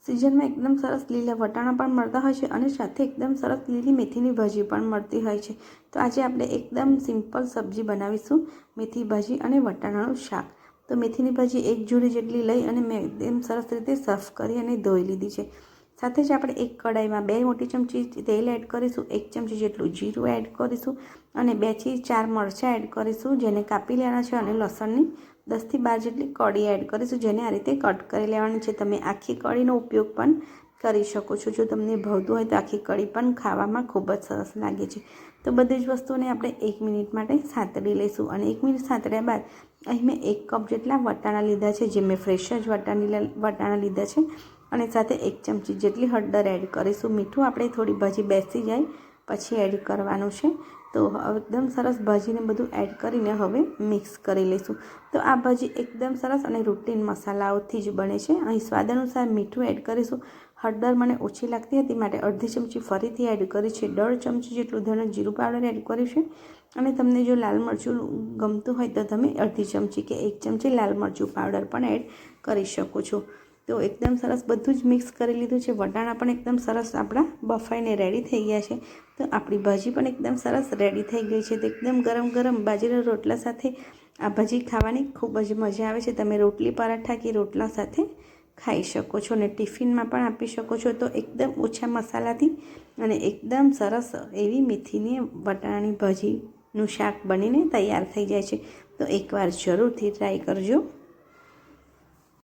સિઝનમાં એકદમ સરસ લીલા વટાણા પણ મળતા હોય છે અને સાથે એકદમ સરસ લીલી મેથીની ભાજી પણ મળતી હોય છે। તો આજે આપણે એકદમ સિમ્પલ સબ્જી બનાવીશું, મેથી ભાજી અને વટાણાનું શાક। તો મેથીની ભાજી એક જોડી જેટલી લઈ અને મેં એકદમ સરસ રીતે સાફ કરી અને ધોઈ લીધી છે। સાથે જ આપણે એક કડાઈમાં 2 મોટી ચમચી તેલ એડ કરીશું, 1 ચમચી જેટલું જીરું એડ કરીશું અને 2 થી 4 મરચાં એડ કરીશું જેને કાપી લેવાના છે અને લસણની 10 થી 12 જેટલી કળી એડ કરીશું જેને આ રીતે કટ કરી લેવાની છે। તમે આખી કળીનો ઉપયોગ પણ કરી શકો છો। જો તમને ભાવતું હોય તો આખી કળી પણ ખાવામાં ખૂબ જ સરસ લાગે છે। તો બધી જ વસ્તુને આપણે 1 મિનિટ માટે સાંતળી લઈશું અને 1 મિનિટ સાંતળ્યા બાદ અહીં મેં 1 કપ જેટલા વટાણા લીધા છે, જે મેં ફ્રેશ જ વટાણા લીધા છે અને સાથે 1 ચમચી જેટલી હળદર એડ કરીશું। મીઠું આપણે થોડી ભાજી બેસી જાય પછી એડ કરવાનું છે। તો એકદમ સરસ ભાજીને બધું એડ કરીને હવે મિક્સ કરી લઈશું। તો આ ભાજી એકદમ સરસ અને રૂટીન મસાલાઓથી જ બને છે। અહીં સ્વાદ અનુસાર મીઠું એડ કરીશું। હળદર મને ઓછી લાગતી હતી માટે અડધી ચમચી ફરીથી એડ કરી છે। 1.5 ચમચી જેટલું ધણા જીરું પાવડર એડ કર્યું છે અને તમને જો લાલ મરચું ગમતું હોય તો તમે અડધી ચમચી કે 1 ચમચી લાલ મરચું પાવડર પણ એડ કરી શકો છો। તો એકદમ સરસ બધું જ મિક્સ કરી લીધું છે। વટાણા પણ એકદમ સરસ આપણા બફાઈને રેડી થઈ ગયા છે। તો આપણી ભાજી પણ એકદમ સરસ રેડી થઈ ગઈ છે। તો એકદમ ગરમ ગરમ બાજરીના રોટલા સાથે આ ભાજી ખાવાની ખૂબ જ મજા આવે છે। તમે રોટલી પરાઠા કે રોટલા સાથે ખાઈ શકો છો અને ટિફિનમાં પણ આપી શકો છો। તો એકદમ ઓછા મસાલાથી અને એકદમ સરસ એવી મેથીની વટાણાની ભાજીનું શાક બનીને તૈયાર થઈ જાય છે। તો એકવાર જરૂરથી ટ્રાય કરજો।